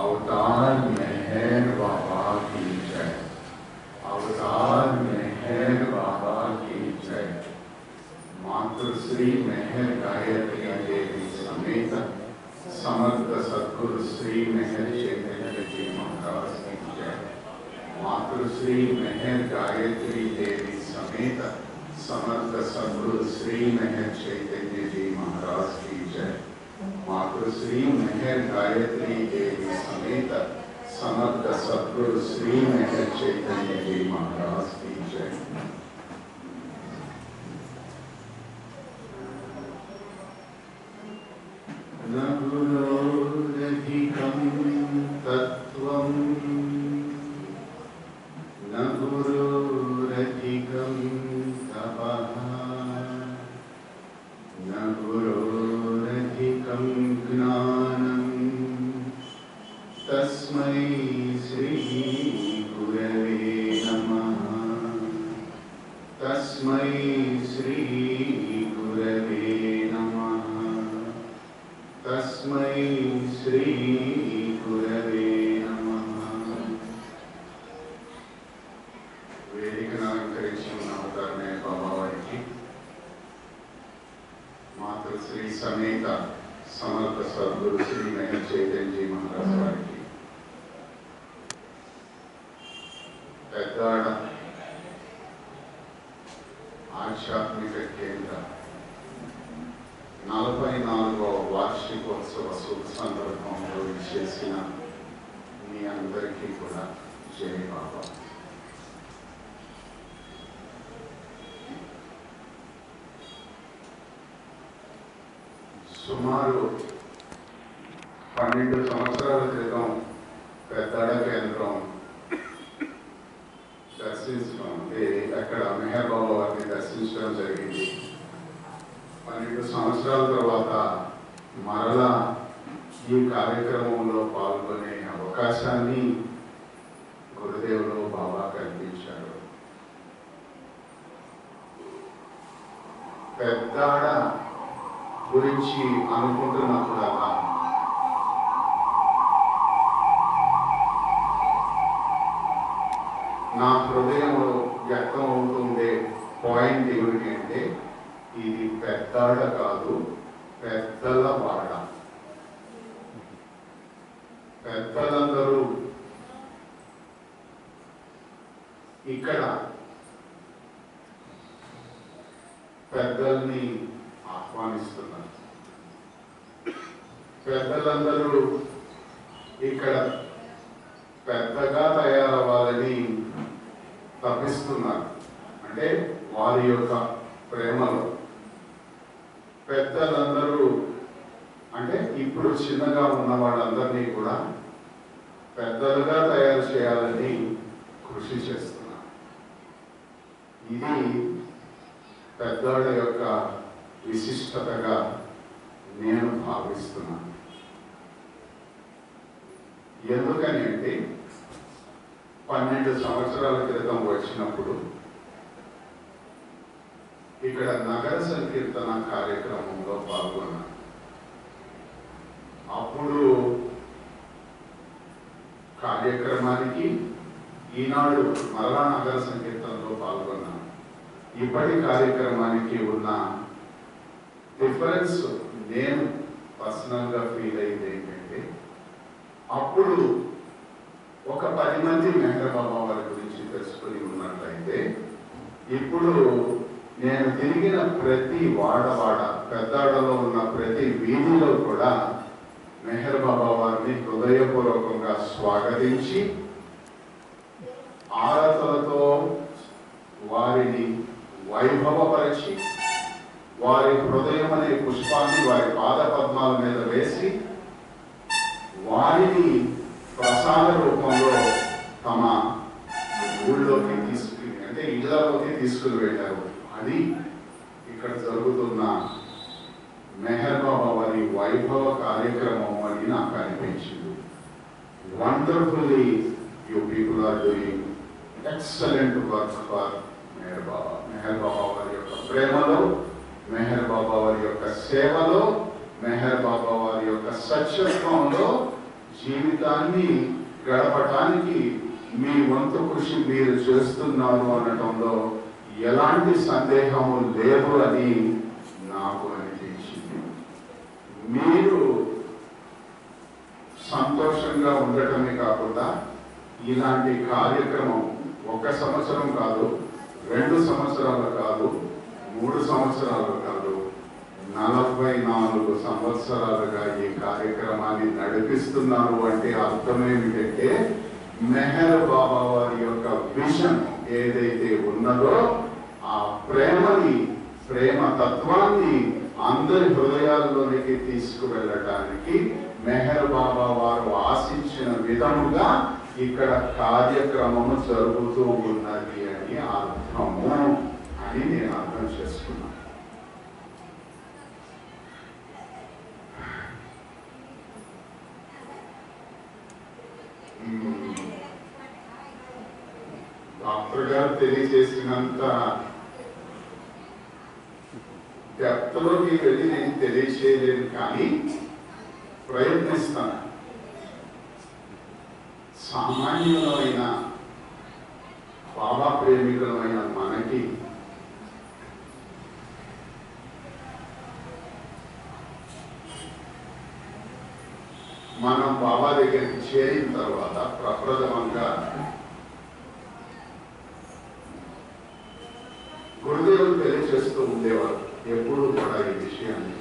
अवतार मेहर बाबा की जय। अवतार मेहर बाबा की जय। मातृश्री मेहर गायत्री देवी समेत समर्थ सद्गुरु श्री मेहर चैतन्य जी महाराज की जय। मातृश्री मेहर गायत्री देवी समेत समर्थ सद्गुरु श्री मेहर चैतन्य जी महाराज की जय। मातृश्री मेहर गायत्री देवी समेत समर्थ सद्गुरु श्री मेहर चैतन्य जी महाराज की जय। न गुरोरधिकं तत्त्वं न गुरोरधिकं तपः न गुरोरधिकं ज्ञानं तस्मै श्री गुरवे नमः। तस्मै श्री गुरवे नमः। तस्मै श्री गुरवे नमः। वेदिकను అలంకరించి ఉన్న అవతారమే బాబా వారికి मातृश्री समेत समर्थ सद्गुरु श्री मेहर चैतन्य जी महाराज वारिकी పెద్దాడ ఆధ్యాత్మిక కేంద్ర 44వ వార్షికోత్సవ శుభ సందర్భంలో చేసిన మీ అందరికీ కూడా జై బాబా. సుమారు 12 సంవత్సరాల క్రితం పెద్దాడ కేంద్రం దర్శించడం అక్కడ మెహర్ బాబా వారిని దర్శించడం జరిగింది. 12 సంవత్సరాల తర్వాత మరలా ఈ కార్యక్రమంలో పాల్గొనే అవకాశాన్ని గురుదేవులు బాబా కల్పించారు. పెద్దాడ గురించి అనుకుంటున్నప్పుడల్లా నా హృదయంలో వ్యక్తం అవుతుండే పాయింట్ ఏమిటి అంటే ఇది పెద్దాడ కాదు, పెద్దల వాడ. పెద్దలందరూ ఇక్కడ పెద్దల్ని ఆహ్వానిస్తున్నారు. పెద్దలందరూ ఇక్కడ పెద్దగా తయారవ్వాలని తప్పిస్తున్నారు. అంటే వారి యొక్క ప్రేమలో పెద్దలందరూ అంటే ఇప్పుడు చిన్నగా ఉన్న వాళ్ళందరినీ కూడా పెద్దలుగా తయారు చేయాలని కృషి చేస్తున్నారు. ఇది పెద్దవాళ్ళ యొక్క విశిష్టతగా నేను భావిస్తున్నాను. ఎందుకని అంటే 12 సంవత్సరాల క్రితం వచ్చినప్పుడు ఇక్కడ నగర సంకీర్తన కార్యక్రమంలో పాల్గొన్నాను. అప్పుడు కార్యక్రమానికి ఈనాడు మరలా నగర సంకీర్తనలో పాల్గొన్నాను. ఇప్పటి కార్యక్రమానికి ఉన్న డిఫరెన్స్ నేను పర్సనల్గా ఫీల్ అయింది ఏంటంటే అప్పుడు ఒక 10 మంది మెహర్ బాబా వారి గురించి తెలుసుకుని ఉన్నట్లయితే ఇప్పుడు నేను తిరిగిన ప్రతి వాడవాడ పెద్దాడలో ఉన్న ప్రతి వీధిలో కూడా మెహర్ బాబా వారిని హృదయపూర్వకంగా స్వాగతించి ఆరతులతో వారిని వైభవపరిచి వారి హృదయం అనే పుష్పాన్ని వారి పాద పద్మాల మీద వేసి వారిని ప్రసాద రూపంలో తమ ఊళ్ళోకి తీసుకుని అంటే ఇళ్లలోకి తీసుకుని వెళ్ళారు. అది ఇక్కడ జరుగుతున్న మెహర్ బాబా వారి వైభవ కార్యక్రమం అని నాకు అనిపించింది. Wonderfully you people are doing excellent work for Meher Baba. Meher Baba వారి యొక్క ప్రేమలో, మెహర్ బాబా వారి యొక్క సేవలో, మెహర్ బాబా వారి యొక్క సత్యత్వంలో జీవితాన్ని గడపటానికి మీ వంతు కృషి మీరు చేస్తున్నారు అనటంలో ఎలాంటి సందేహము లేదు అని నాకు అనిపించింది. మీరు సంతోషంగా ఉండటమే కాకుండా ఇలాంటి కార్యక్రమం 1 సంవత్సరం కాదు, 2 సంవత్సరాలు కాదు, 3 సంవత్సరాలు కాదు, 44 సంవత్సరాలుగా ఈ కార్యక్రమాన్ని నడిపిస్తున్నారు అంటే అర్థం ఏమిటంటే మెహర్ బాబా వారి యొక్క విజన్ ఏదైతే ఉన్నదో ఆ ప్రేమ తత్వాన్ని అందరి హృదయాల్లోనికి తీసుకువెళ్ళటానికి మెహర్ బాబా వారు ఆశించిన విధముగా ఇక్కడ కార్యక్రమము జరుగుతూ ఉన్నది అని అర్థము అని నేను అర్థం చేసుకున్నాను. డాక్టర్ గారు తెలియజేసినంత డెప్త్లోకి వెళ్ళి నేను తెలియచేయలేను, కానీ ప్రయత్నిస్తాను. సామాన్యులమైన బాబా ప్రేమికులమైన మనకి మనం బాబా దగ్గరికి చేరిన తర్వాత ప్రప్రథమంగా గురుదేవులు తెలియజేస్తూ ఉండేవారు. ఎప్పుడు కూడా ఈ విషయాన్ని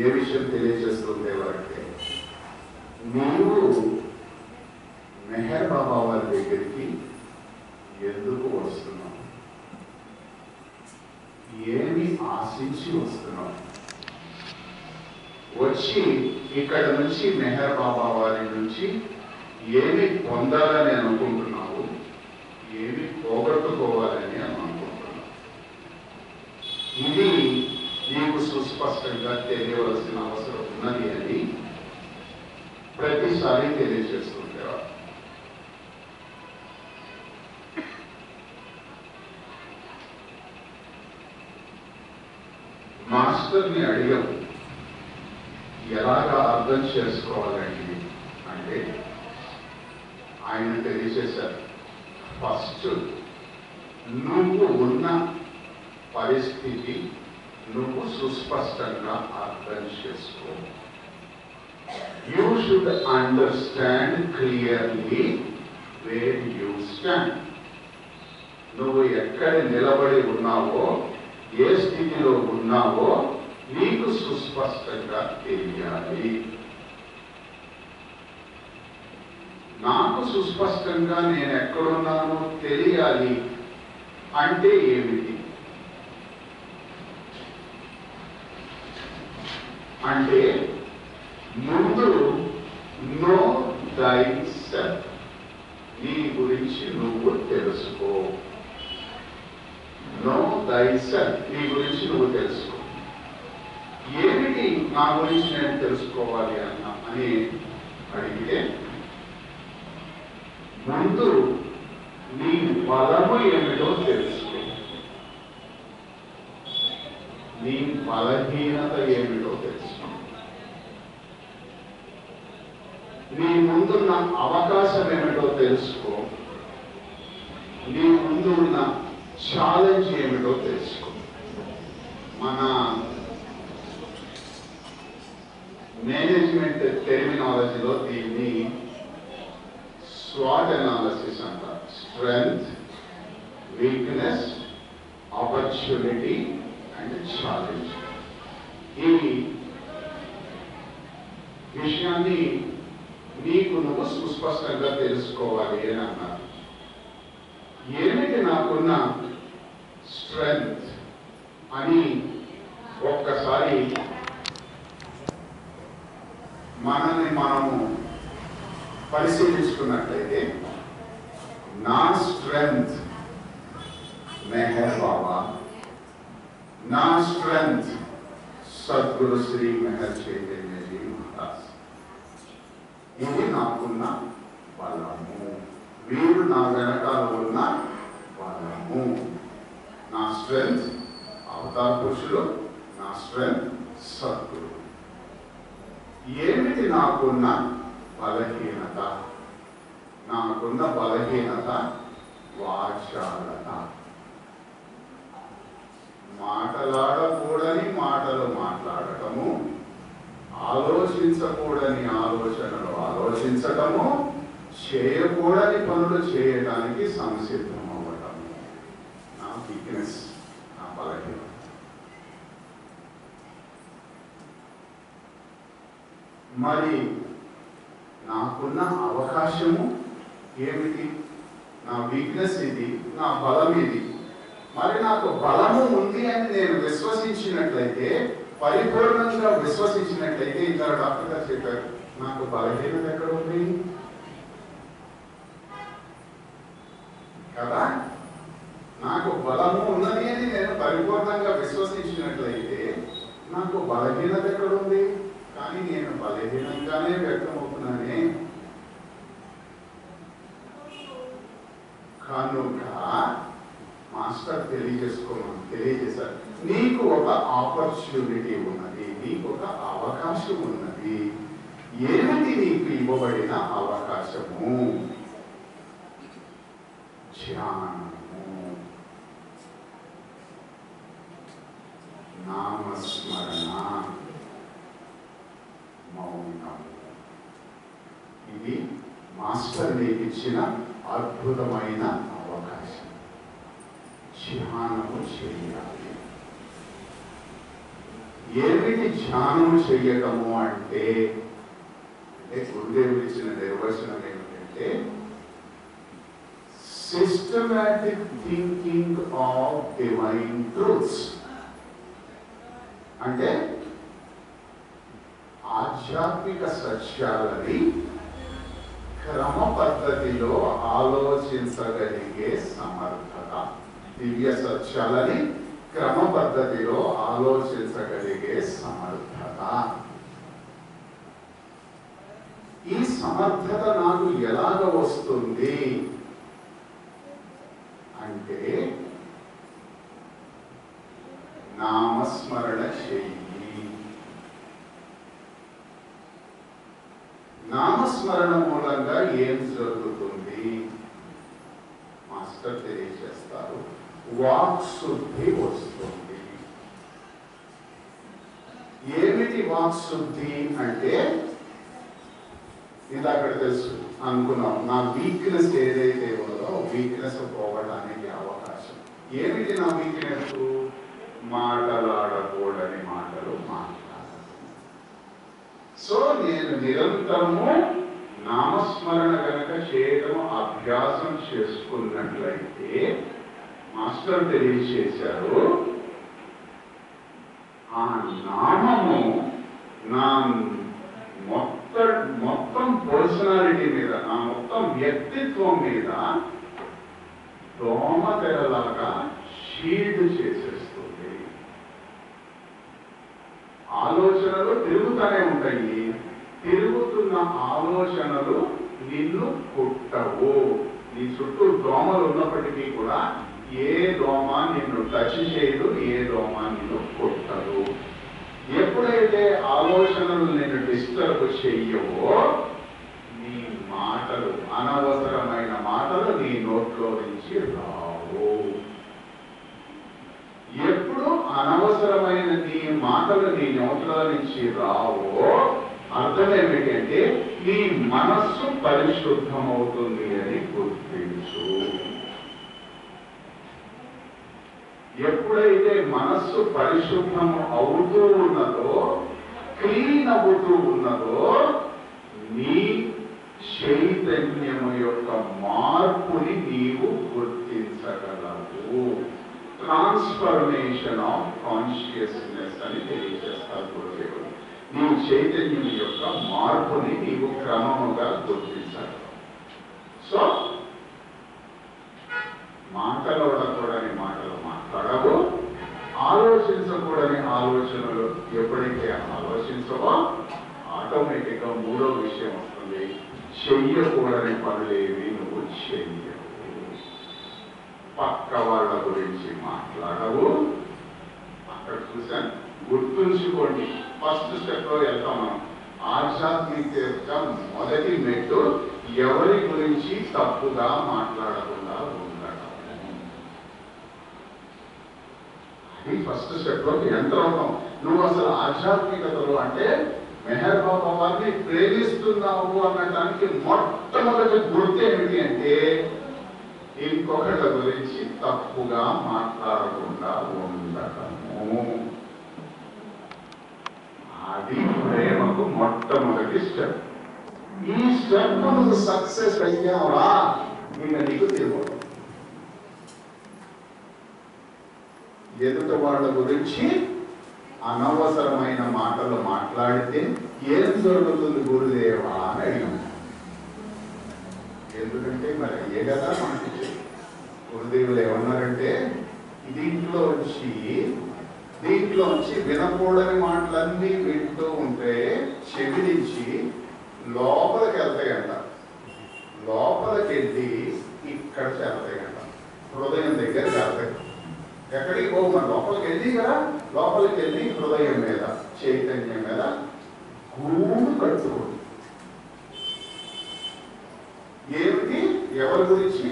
ఏ విషయం తెలియజేస్తూ ఉండేవారంటే, నీవు మెహర్ బాబా వారి దగ్గరికి ఎందుకు వస్తున్నావు, ఏమి ఆశించి వస్తున్నావు, వచ్చి ఇక్కడ నుంచి మెహర్ బాబా వారి నుంచి ఏమి పొందాలని అనుకుంటున్నావు, ఏమి పోగొట్టుకోవాలని అనుకుంటున్నావు, ఇది నీకు సుస్పష్టంగా తెలియవలసిన అవసరం ఉన్నది అని ప్రతిసారి తెలియజేస్తుండేవారు. మాస్టర్ని అడిగాం, ఎలాగా అర్థం చేసుకోవాలండి అంటే ఆయన తెలియజేశారు. ఫస్ట్ నువ్వు ఉన్న పరిస్థితి నువ్వు సుస్పష్టంగా అర్థం చేసుకో. You should understand clearly where you stand. నువ్వు ఎక్కడ నిలబడి ఉన్నావో, ఏ స్థితిలో ఉన్నావో నీకు సుస్పష్టంగా తెలియాలి. నాకు సుస్పష్టంగా నేను ఎక్కడున్నానో తెలియాలి అంటే ఏమిటి అంటే, ముందు నో థై సెల్ఫ్, నీ గురించి నువ్వు తెలుసుకో. నో థై సెల్ఫ్, నీ గురించి నువ్వు తెలుసుకో. ఏమిటి నా గురించి నేను తెలుసుకోవాలి అని అడిగితే, ముందు నీ బలము ఏమిటో తెలుసుకో, నీ బలహీనత ఏమిటో తెలుసుకో, నీ ముందున్న అవకాశం ఏమిటో తెలుసుకో, నీ ముందున్న ఛాలెంజ్ ఏమిటో తెలుసుకో. మన మేనేజ్మెంట్ టెర్మినాలజీలో దీన్ని SWOT అనాలిసిస్ అంటారు. Strength, weakness, opportunity and challenge. ఈ విషయాన్ని నీకు నువ్వు సుస్పష్టంగా తెలుసుకోవాలి అని అన్నారు. ఏమిటి నాకున్న స్ట్రెంగ్త్ అని ఒక్కసారి మనల్ని మనము పరిశీలించుకున్నట్లయితే, నా స్ట్రెంగ్త్ మెహర్ బాబా, నా స్ట్రెంగ్త్ సద్గురు శ్రీ మెహర్ చైతన్యజీ మహారాజ్. ఇది నాకున్న బలము, వీరు నా వెనకాల ఉన్న బలము. నా స్ట్రెంగ్త్ అవతార పురుషులు, నా స్ట్రెంగ్త్ సద్గురు. ఏమిటి నాకున్న బలహీనత. నాకున్న బలహీనత వాచాలత. మాటలాడకూడని మాటలు మాట్లాడటము, ఆలోచించకూడని ఆలోచనలు ఆలోచించటము, చేయకూడని పనులు చేయడానికి సంసిద్ధం అవ్వటము నా వీక్నెస్, నా బలహీనత. మరి నాకున్న అవకాశము ఏమిటి? నా వీక్నెస్ ఇది, నా బలం ఇది. మరి నాకు బలము ఉంది అని నేను విశ్వసించినట్లయితే, పరిపూర్ణంగా విశ్వసించినట్లయితే, ఇంకా డాక్టర్ గారు చెప్పారు, నాకు బలహీనత ఎక్కడ ఉంది కదా? నాకు బలము ఉన్నది అని నేను పరిపూర్ణంగా విశ్వసించినట్లయితే నాకు బలహీనత ఎక్కడ ఉంది? కానీ నేను బలహీనంగానే వ్యక్తమవుతున్నానే. కనుక మాస్టర్ తెలియజేశారు, నీకు ఒక ఆపర్చునిటీ ఉన్నది, నీకు ఒక అవకాశం ఉన్నది. ఏమిటి నీకు ఇవ్వబడిన అవకాశము? ధ్యానము, నామస్మరణ, మౌనము. ఇది మాస్టర్ నీకు ఇచ్చిన అద్భుతమైన అవకాశం. ధ్యానము చేయాలి. ఏమిటి ధ్యానము చేయటము అంటే, గురుదేవుడు ఇచ్చిన నిర్వచనం ఏమిటంటే, systematic thinking of divine truths. అంటే ఆధ్యాత్మిక సత్యాలని క్రమ పద్ధతిలో ఆలోచించగలిగే సమర్థత. దివ్య సత్యాలని క్రమ పద్ధతిలో ఆలోచించగలిగే సమర్థత. ఈ సమర్థత నాకు ఎలాగ వస్తుంది అంటే, నామస్మరణ చెయ్యి. నామస్మరణ మూలంగా ఏం జరుగుతుంది? మాస్టర్ తెలియజేస్తారు, వాక్ శుద్ధి వస్తుంది. ఏమిటి వాక్ శుద్ధి అంటే, ఇందాక తెలుసు అనుకున్నాం, నా వీక్నెస్ ఏదైతే ఉందో వీక్నెస్ పోవడానికి అవకాశం. ఏమిటి నా వీక్నెస్? మాటలాడకూడని మాటలు మాట్లాడాలి. సో నేను నిరంతరము నామస్మరణ కనుక చేయటము అభ్యాసం చేసుకున్నట్లయితే, మాస్టర్ తెలియజేశారు, ఆ నామము నా మొత్తం పర్సనాలిటీ మీద, నా మొత్తం వ్యక్తిత్వం మీద దోమతెరలాగా షీల్డ్ చేసేస్తుంది. ఆలోచనలు తిరుగుతూనే ఉంటాయి. తిరుగుతున్న ఆలోచనలు నిన్ను కుట్టవు. నీ చుట్టూ దోమలు ఉన్నప్పటికీ కూడా ఏ దోమ నిన్ను టచ్ చేయదు, ఏ దోమ నిన్ను కుట్టదు. ఎప్పుడైతే ఆలోచనలు నిన్ను డిస్టర్బ్ చెయ్యవో, నీ మాటలు, అనవసరమైన మాటలు నీ నోట్లో నుంచి రావు. ఎప్పుడు అనవసరమైన నీ మాటలు నీ నోట్లో నుంచి రావో, అర్థం ఏమిటంటే నీ మనస్సు పరిశుద్ధమవుతుంది అని గుర్తించు. ఎప్పుడైతే మనస్సు పరిశుద్ధం అవుతూ ఉన్నదో, క్లీన్ అవుతూ ఉన్నదో, నీ చైతన్యము యొక్క మార్పుని నీవు గుర్తించగలవు. ట్రాన్స్ఫర్మేషన్ ఆఫ్ కాన్షియస్నెస్ అని తెలియజేస్తారు గురుదేవుడు. నీ చైతన్యం యొక్క మార్పుని నీవు క్రమముగా గుర్తించగలవు. సో మాటలాడకూడని మాటలు మాట్లాడవు, ఆలోచించకూడని ఆలోచనలు ఎప్పుడైతే ఆలోచించవో, ఆటోమేటిక్గా మూడో విషయం వస్తుంది, చెయ్యకూడని పనులేవి నువ్వు చెయ్యవు. పక్క వాళ్ళ గురించి మాట్లాడవు. అక్కడ చూసాను, గుర్తుంచుకోండి, ఫస్ట్ స్టెప్ లో వెళ్తాం మనం. ఆధ్యాత్మిక మొదటి మెట్టు ఎవరి గురించి తప్పుగా మాట్లాడకుండా ఉండటం. అది ఫస్ట్ స్టెప్ లోకి ఎంటర్ అవుతాం. నువ్వు అసలు ఆధ్యాత్మికతలో అంటే మెహర్ బాబా వారిని ప్రేమిస్తున్నావు అనడానికి మొట్టమొదటి గుర్తు ఏమిటి అంటే ఇంకొకళ్ళ గురించి తప్పుగా మాట్లాడకుండా ఉండటము. అది ప్రేమకు మొట్టమొదటి స్టెప్. ఈ స్టెప్ నువ్వు సక్సెస్ అయ్యావా ఇంకా నీకు తెలియదు. ఎదుట వాళ్ళ గురించి అనవసరమైన మాటలు మాట్లాడితే ఏం జరుగుతుంది గురుదేవా అని అడిగాము. ఎందుకంటే మరి అయ్యే కదా మనకి గురుదేవులు ఏమన్నారంటే దీంట్లోంచి వినకూడని మాటలన్నీ వింటూ ఉంటే చెవి నుంచి లోపలికి వెళ్తాయంట. లోపలికి వెళ్ళి ఇక్కడ చేరతాయంట, హృదయం దగ్గర చేరతాయి. ఎక్కడికి పోవు మన లోపలికి వెళ్ళి కదా, లోపలికి వెళ్ళి హృదయం మీద చైతన్యం మీద గూడు కట్టుకోండి. ఏమిటి? ఎవరి గురించి?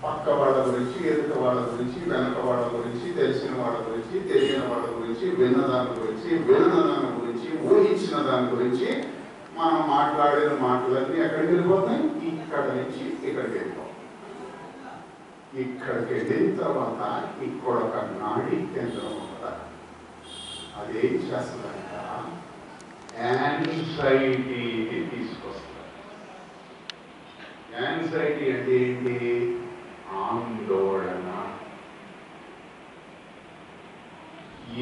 పక్క వాళ్ళ గురించి, ఎదుట వాళ్ళ గురించి, వెనక వాళ్ళ గురించి, తెలిసిన వాళ్ళ గురించి, తెలియని వాళ్ళ గురించి, విన్నదాని గురించి, విన్న దాని గురించి, ఊహించిన దాని గురించి మనం మాట్లాడిన మాటలన్నీ ఎక్కడికి వెళ్ళిపోతాయి? ఇక్కడ నుంచి ఇక్కడికి వెళ్ళిపోతాం. ఇక్కడికి వెళ్ళిన తర్వాత ఇక్కడ ఒక నాడీ కేంద్రం ఉంటుంది. అదేం చేస్తుందంట? యాంగ్జైటీని తీసుకొస్తుంది. యాంగ్జైటీ అంటే ఏంటి? ఆందోళన.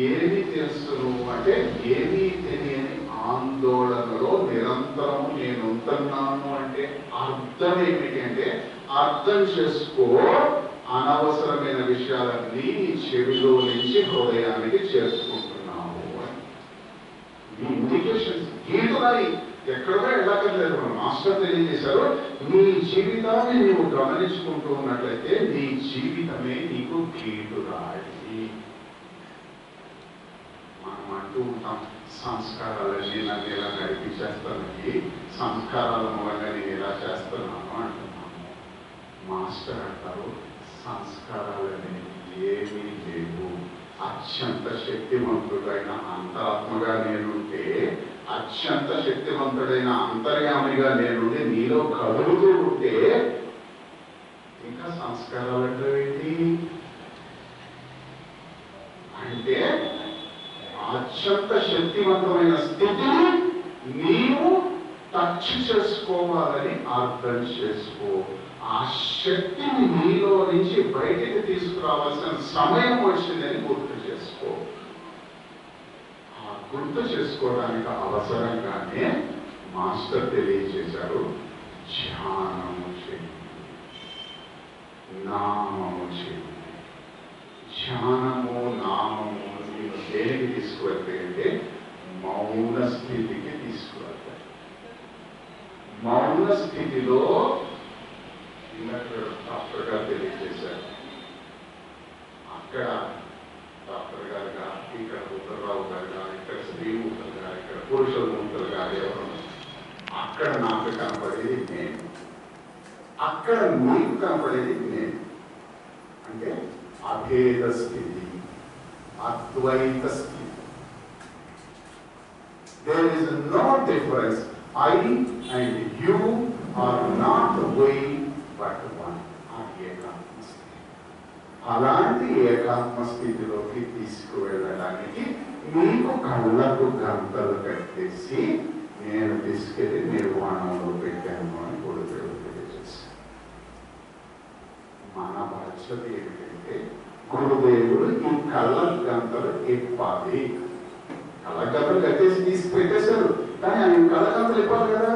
ఏమి తెలుసు అంటే ఏమీ తెలియని ఆందోళనలో నిరంతరం నేను ఉంటున్నాను అంటే అర్థం ఏమిటి అంటే అర్థం చేసుకో, అనవసరమైన విషయాలన్నీ చెవిలో నుంచి హృదయానికి చేర్చుకుంటున్నాము అని. ఈ ఇండికేషన్స్ గీటురాయి ఎక్కడో వెళ్ళక్కర్లేదు. మాస్టర్ తెలియజేశారు, నీ జీవితాన్ని నువ్వు గమనించుకుంటూ ఉన్నట్లయితే నీ జీవితమే నీకు గీటురాయి. మనం అంటూ ఉంటాం సంస్కారాలన్నీ నన్ను ఇలా నడిపించేస్తానని, సంస్కారాల మూలంగా నేను ఇలా చేస్తున్నాను అంటున్నాను. మాస్టర్ అంటారు సంస్కారాలనేవి ఏమీ లేవు. అత్యంత శక్తివంతుడైన అంతరాత్మగా నేనుంటే, అత్యంత శక్తివంతుడైన అంతర్యామిగా నేనుంటే, నీలో కదులుతూ ఉంటే ఇంకా సంస్కారాలు అంటే ఏంటి అంటే అత్యంత శక్తివంతమైన స్థితిని నీవు టచ్ చేసుకోవాలని అర్థం చేసుకో. ఆ శక్తిని నీలో నుంచి బయటికి తీసుకురావాల్సిన సమయం వచ్చిందని గుర్తు చేసుకో. ఆ గుర్తు చేసుకోవడానికి అవసరంగానే మాస్టర్ తెలియజేశారు, ధ్యానము చేయండి, నామము చేయండి. ధ్యానము నామము నేను దేనికి తీసుకువెళ్తాయి అంటే మౌన స్థితికి తీసుకువెళ్తాయి. మౌన స్థితిలో డాక్టర్ గారు తెలియజేశారు, అక్కడ డాక్టర్ గారుగా, ఇక్కడ ఉత్తరరావు గారుగా, ఇక్కడ శ్రీమూర్తులుగా, ఇక్కడ పురుషమూర్తులు గారు ఎవరు, అక్కడ నాకు కనపడేది నేను, అక్కడ నీకు కనపడేది నేను. అంటే అభేద స్థితి, అద్వైత స్థితి. There is no difference. I and you are not way but one. ఏకాత్మ స్థితి. అలాంటి ఏకాత్మ స్థితిలోకి తీసుకువెళ్ళడానికి మీకు కళ్ళకు గంటలు కట్టేసి నేను తీసుకెళ్లి నిర్వాణంలో పెట్టాను అని గురుదేవుడు తెలియజేశారు. మన బాధ్యత ఏమిటంటే గురుదేవుడు ఈ కళ్ళ గంటలు ఇప్పాలి. కళ్ళ గంటలు కట్టేసి తీసి పెట్టేశారు, కానీ ఆయన కళ్ళ గంటలు ఇప్పాలి కదా.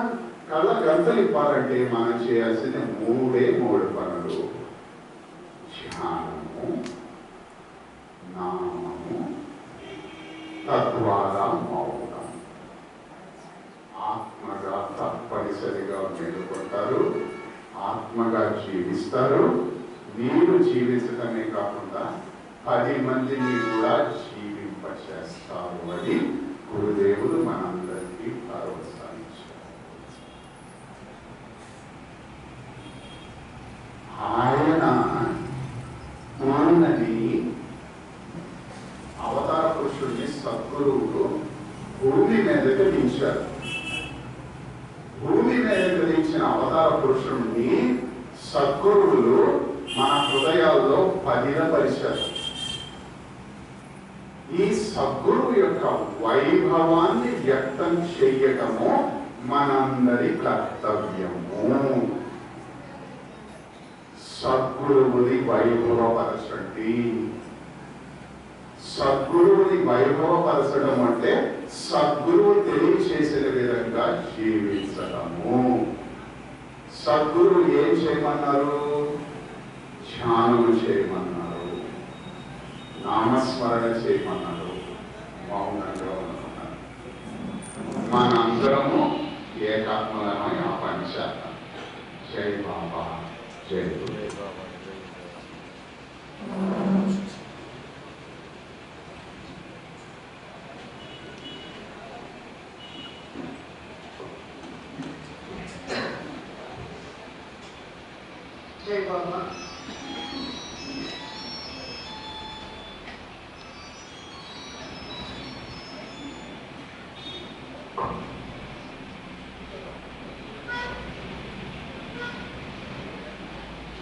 కళ్ళ గంటలు ఇప్పాలంటే మనం చేయాల్సిన మూడు పనులు: ధ్యానము, నామము, తద్వారా మౌనం. ఆత్మగా తప్పనిసరిగా మేలుకుంటారు, ఆత్మగా జీవిస్తారు. మీరు జీవించడమే కాకుండా 10 మందిని కూడా జీవింపచేస్తారు అని గురుదేవులు మనందరికీ భరోసా ఆయనని అవతార పురుషుడిని సద్గురువులు భూమి మీదకి దించారు. భూమి మీదకి దించిన అవతార పురుషుడిని సద్గురువులు మన హృదయాల్లో పదిలపరిచారు. ఈ సద్గురువు యొక్క వైభవాన్ని వ్యక్తం చెయ్యటము మనందరి కర్తవ్యము. సద్గురువుని వైభవపరచండి. సద్గురువుని వైభవపరచడం అంటే సద్గురువు తెలియచేసిన విధంగా జీవించడము. సద్గురువు ఏం చేయమన్నారు? ధ్యానం చేయమన్నారు, నామస్మరణ చేయమన్నారు, మౌనంగా ఉండమన్నారు. మనందరము ఏకాత్మలమై ఆ పని చేద్దాం. జై బాబా, జై గురు. జై బాబా.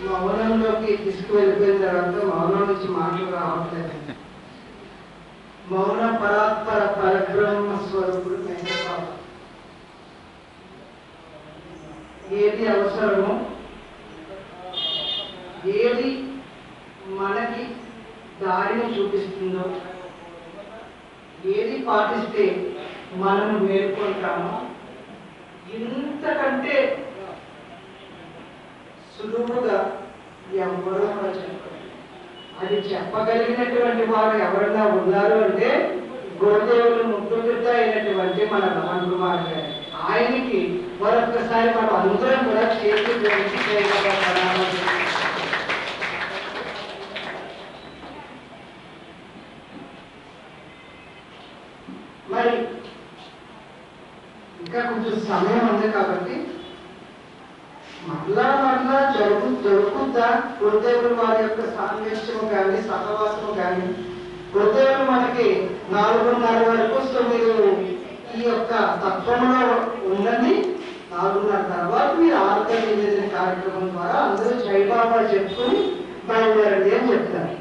మౌనంలోకి తీసుకువెళ్ళిపోయిన తర్వాత మౌనం నుంచి మాటలు రావట్లేదు. మౌన పరాత్పర పరబ్రహ్మ స్వరూపుడు మేఘబాబా. ఏది అవసరమో, ఏది మనకి దారిని చూపిస్తుందో, ఏది పాటిస్తే మనం మేల్కొంటామో, ఇంతకంటే సులువుగా ఎవరో చెప్పరు. అది చెప్పగలిగినటువంటి వారు ఎవరన్నా ఉన్నారు అంటే గురుదేవులు ముద్దుబిడ్డ అయినటువంటి మన రమణ్ కుమార్ గారు. ఆయనకి మరొక్కసారి మనం అందరం కూడా చేతి మరి ఇంకా కొంచెం సమయం ఉంది కాబట్టి మరలా జరుగుద్దా గురుదేవులు వారి యొక్క సాన్నిధ్యము కానీ సహవాసము కానీ. గురుదేవులు మనకి 4:30 వరకు, సో మీరు ఈ యొక్క తత్వంలో ఉన్నది. 4:30 తర్వాత మీరు ఆరాధన నివేదన కార్యక్రమం ద్వారా అందరూ జైబాబా చెప్పుకుని బయలుదేరండి అని చెప్తారు.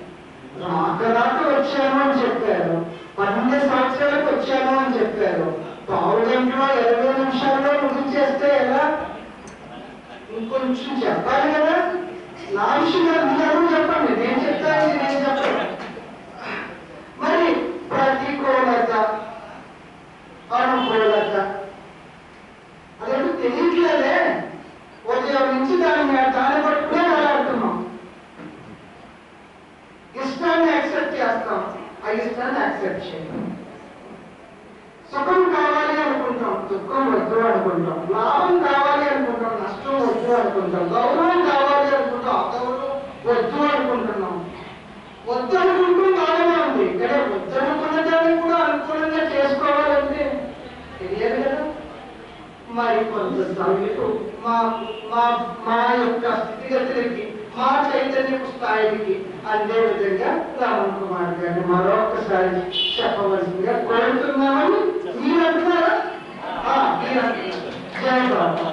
రాక వచ్చాను అని చెప్పారు, 12 సంవత్సరాలకు వచ్చాను అని చెప్పారు. పావు గంటలో 20 నిమిషాల్లో ముగించేస్తే ఎలా? ఇంకొంచెం చెప్పాలి కదా. నా విషయం మీరు చెప్పండి, నేను చెప్తాను, నేను చెప్పను. మరి ప్రతికూలత, అనుకూలత అదేంటో తెలియట్లేదే. ఉదయం నుంచి దాన్ని పట్టుకునే వెళ్ళాడుతున్నాం. ఇష్టాన్ని యాక్సెప్ట్ చేస్తాం, ఆ ఇష్టాన్ని యాక్సెప్ట్ చేయాలి. సుఖం కావాలి అనుకుంటాం, దుఃఖం వద్దు అనుకుంటాం. లాభం కావాలి అనుకుంటాం, నష్టం వద్దు అనుకుంటాం. గౌరవం కావాలి అనుకుంటాం, అగౌరవం వద్దు అనుకుంటున్నాం. వద్దు అనుకుంటూ బాగానే ఉంది, ఇక్కడ వద్దు అనుకున్న దాన్ని కూడా అనుకూలంగా చేసుకోవాలంటే తెలియదు కదా. మరి కొంత సమయంలో మా యొక్క స్థితిగతులకి, మా చైతన్యపు స్థాయికి అందే విధంగా రమణ్ కుమార్ గారిని మరొకసారి చెప్పవలసిందిగా కోరుతున్నామని మీరు అంటున్నారా? జై బాబా.